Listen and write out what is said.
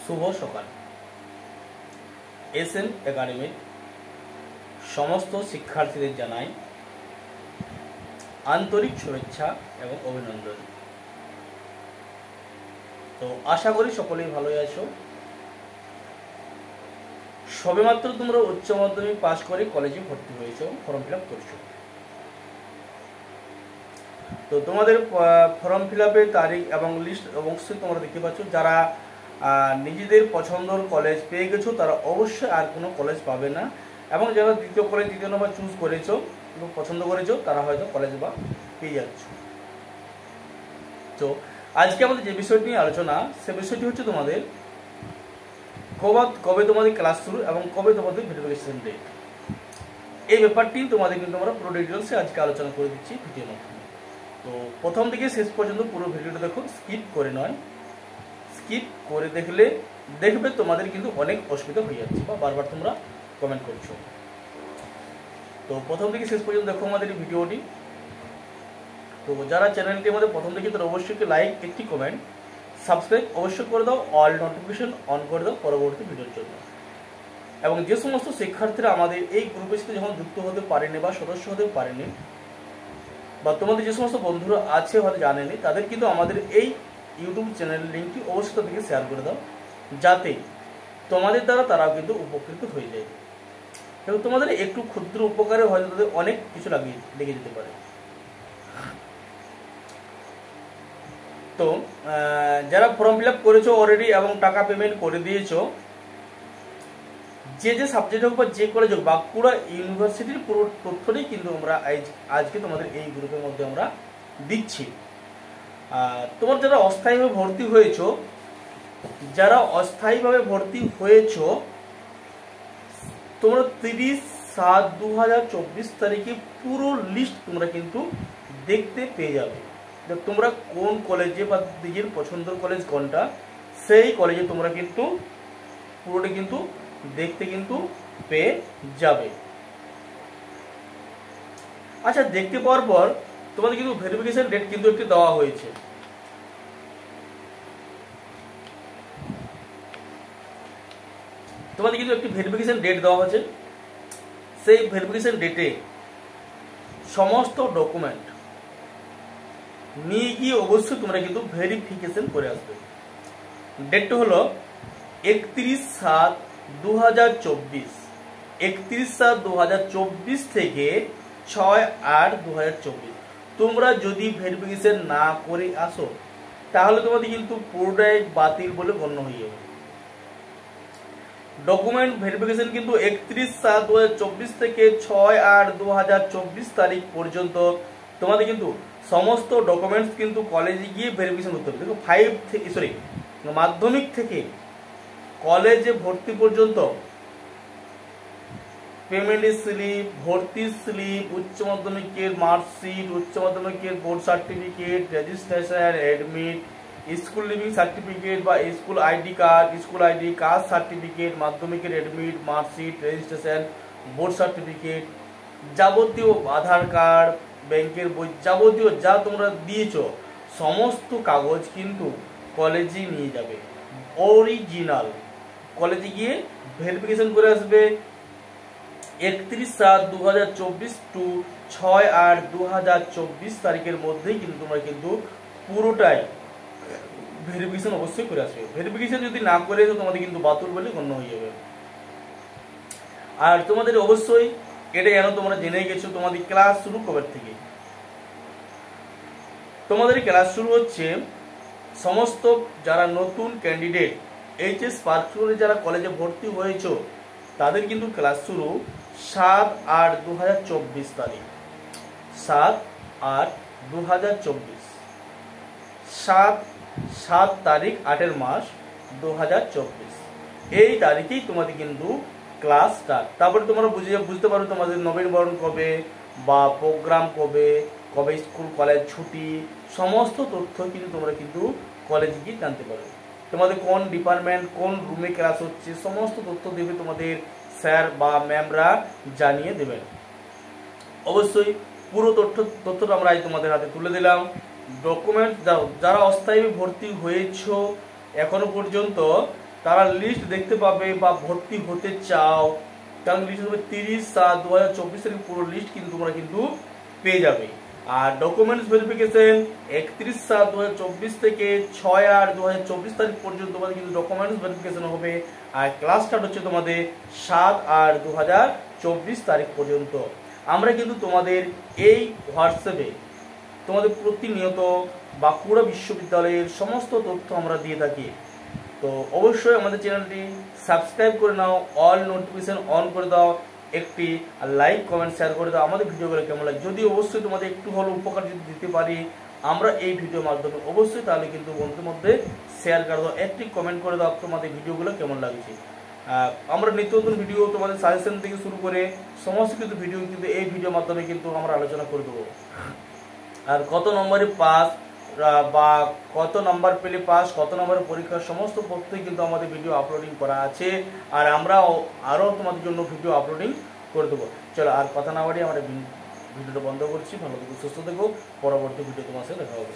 শুভ সকাল। এসএম একাডেমির সমস্ত শিক্ষার্থীদের জানাই আন্তরিক শুভেচ্ছা এবং অভিনন্দন। তো আশা করি সকলেই ভালোই আছো। সবেমাত্র তোমরা উচ্চ মাধ্যমিক পাস করে কলেজে ভর্তি হয়েছো, ফর্ম ফিল আপ করছো। তো তোমাদের ফর্ম ফিল আপের তারিখ এবং লিস্ট অবশ্যই তোমরা দেখতে পাচ্ছ। যারা নিজেদের পছন্দের কলেজ পেয়ে গেছো তারা অবশ্যই আর কোনো কলেজ পাবে না, এবং যারা দ্বিতীয় নম্বর চুজ করেছো এবং পছন্দ করেছো তারা হয়তো কলেজ বা পেয়ে যাচ্ছ। তো আজকে আমাদের যে বিষয়টি নিয়ে আলোচনা, সে বিষয়টি হচ্ছে তোমাদের কবে তোমাদের ক্লাস শুরু এবং কবে তোমাদের ভেরিফিকেশন ডেট। এই ব্যাপারটি তোমাদের কিন্তু আমরা পুরো ডিটেলসে আজকে আলোচনা করে দিচ্ছি ভিডিওর মাধ্যমে। তো প্রথম থেকে শেষ পর্যন্ত পুরো ভিডিওটা দেখো, স্কিপ করে নয়। স্কিপ করে দেখবে তোমাদের কিন্তু অনেক অসুবিধা হয়ে যাচ্ছে বা বারবার তোমরা কমেন্ট করছো। তো প্রথম থেকে শেষ পর্যন্ত দেখো আমাদের এই ভিডিওটি। তো যারা চ্যানেলটি আমাদের প্রথম থেকে তারা অবশ্যই লাইক, একটি কমেন্ট, সাবস্ক্রাইব অবশ্যই করে দাও, অল নোটিফিকেশন অন করে দাও পরবর্তী ভিডিওর জন্য। এবং যে সমস্ত শিক্ষার্থীরা আমাদের এই গ্রুপের সাথে যখন যুক্ত হতে পারেনি বা সদস্য হতে পারেনি, বা তোমাদের যে সমস্ত বন্ধুরা আছে হয়তো জানেনি, তাদের কিন্তু আমাদের এই ইউটিউব চ্যানেল লিঙ্কটি অবশ্যই তাদেরকে শেয়ার করে দাও, যাতে তোমাদের দ্বারা তারাও কিন্তু উপকৃত হয়ে যায়। এবং তোমাদের একটু ক্ষুদ্র উপকারে হয়তো তাদের অনেক কিছু লেগে যেতে পারে। তো যারা ফর্ম ফিল আপ করেছো অলরেডি এবং টাকা পেমেন্ট করে দিয়েছো, যে সাবজেক্ট হোক বা যে কলেজ হোক, বাঁকুড়া ইউনিভার্সিটির পুরো তথ্যটাই কিন্তু আমরা আজকে তোমাদের এই গ্রুপের মধ্যে আমরা দিচ্ছি। তোমার যারা অস্থায়ীভাবে ভর্তি হয়েছো, তোমরা 30/7/2024 তারিখে পুরো লিস্ট তোমরা কিন্তু দেখতে পেয়ে যাবে। তোমরা কোন কলেজে বা নিজের পছন্দের কলেজ কোনটা, সেই কলেজে তোমরা কিন্তু পুরোটা কিন্তু দেখতে কিন্তু পেয়ে যাবে। আচ্ছা, দেখতে পাওয়ার পর তোমাদের কিন্তু ভেরিফিকেশন ডেট কিন্তু একটি দেওয়া হয়েছে। তোমাদের কিন্তু একটি ভেরিফিকেশন ডেট দেওয়া হয়েছে। সেই ভেরিফিকেশন ডেটে সমস্ত ডকুমেন্ট নিয়ে গিয়ে অবশ্যই তোমরা কিন্তু ভেরিফিকেশন করে আসবে। ডেটটা হলো 31/7/2024। 31/7/2024 থেকে 6/8/2024। তোমরা যদি ভেরিফিকেশন না করে আসো তাহলে তোমাদের কিন্তু পুরোটাই বাতিল বলে গণ্য হয়ে যাবে। ডকুমেন্ট ভেরিফিকেশন কিন্তু 31/7/2024 থেকে 6/8/2024 তারিখ পর্যন্ত তোমাদের কিন্তু সমস্ত ডকুমেন্টস কিন্তু কলেজে গিয়ে ভেরিফিকেশন করতে হবে। দেখো, মাধ্যমিক থেকে কলেজে ভর্তি পর্যন্ত পেমেন্ট স্লিপ, ভর্তি স্লিপ, উচ্চ মাধ্যমিকের মার্কশিট, উচ্চ মাধ্যমিকের board certificate, registration, admit, school leaving certificate বা school ID card, caste certificate, মাধ্যমিকের admit, marksheet, registration, board certificate, যাবতীয় আধার কার্ড, ব্যাংকের বই, যাবতীয় যা তোমরা দিয়েছো সমস্ত কাগজ কিন্তু কলেজে নিয়ে যাবে। অরিজিনাল কলেজে গিয়ে ভেরিফিকেশন করে আসবে। 31/7/2024 টু 6/8/2024 তারিখের মধ্যেই কিন্তু তোমরা কিন্তু পুরোটাই ভেরিফিকেশন অবশ্যই করে আসবে। ভেরিফিকেশন যদি না করে তোমাদের কিন্তু বাতিল বলে গণ্য হয়ে যাবে। আর তোমাদের অবশ্যই এটা যেন তোমরা জেনে গেছো, তোমাদের ক্লাস শুরু কবে থেকে। তোমাদের ক্লাস শুরু হচ্ছে সমস্ত যারা নতুন ক্যান্ডিডেট এইচএস পাস করে যারা কলেজে ভর্তি হয়েছো তাদের কিন্তু ক্লাস শুরু 7/8/2024 তারিখ। 7/8/2024, 7 তারিখ 8 মাস 2024, এই তারিখেই তোমাদের কিন্তু ক্লাস স্টার্ট। তারপরে তোমরা বুঝতে পারো তোমাদের নবীনবরণ কবে বা প্রোগ্রাম কবে স্কুল কলেজ ছুটি, সমস্ত তথ্য কিন্তু তোমরা কিন্তু কলেজে গিয়ে জানতে পারো। তোমাদের কোন ডিপার্টমেন্ট কোন রুমে ক্লাস হচ্ছে সমস্ত তথ্য দেবে তোমাদের স্যার বা ম্যামরা জানিয়ে দেবেন। অবশ্যই পুরো তথ্যটা আমরা তোমাদের হাতে তুলে দিলাম। ডকুমেন্ট যারা অস্থায়ী ভর্তি হয়েছো এখনো পর্যন্ত তারা লিস্ট দেখতে পাবে বা ভর্তি হতে চাও, কারণ লিস্ট হবে 30/7/2024 তারিখ পুরো লিস্ট কিন্তু তোমরা কিন্তু পেয়ে যাবে। আর ডকুমেন্টস ভেরিফিকেশন 31/7/2024 থেকে 6/8/2024 তারিখ পর্যন্ত তোমাদের কিন্তু ডকুমেন্টস ভেরিফিকেশন হবে। আর ক্লাস স্টার্ট হচ্ছে তোমাদের 7/8/2024 তারিখ পর্যন্ত। আমরা কিন্তু তোমাদের এই হোয়াটসঅ্যাপে তোমাদের প্রতিনিয়ত বাঁকুড়া বিশ্ববিদ্যালয়ের সমস্ত তথ্য আমরা দিয়ে থাকি। তো অবশ্যই আমাদের চ্যানেলটি সাবস্ক্রাইব করে নাও, অল নোটিফিকেশন অন করে দাও, একটি লাইক কমেন্ট শেয়ার করে দাও। আমাদের ভিডিওগুলো কেমন লাগে, যদি অবশ্যই তোমাদের একটু হলেও উপকার যদি দিতে পারি আমরা এই ভিডিওর মাধ্যমে, অবশ্যই তাহলে কিন্তু বন্ধুদের মধ্যে শেয়ার করে দাও, একটি কমেন্ট করে দাও তোমাদের ভিডিওগুলো কেমন লাগছে। আমরা নিত্য নতুন ভিডিও তোমাদের সাজেশন থেকে শুরু করে সমস্ত কিছু ভিডিও কিন্তু এই ভিডিওর মাধ্যমে কিন্তু আমরা আলোচনা করে দেবো। আর কত নম্বরে পাস বা কত নাম্বার পেলে পাস, কত নম্বরের পরীক্ষার সমস্ত তথ্যই কিন্তু আমাদের ভিডিও আপলোডিং করা আছে। আর আমরা আরও তোমাদের জন্য ভিডিও আপলোডিং করে দেবো। চলো আর কথা না বাড়িয়ে আমরা ভিডিওটা বন্ধ করছি। ভালো থেকো, সুস্থ থেকো, পরবর্তী ভিডিও তোমার সাথে দেখা হবে।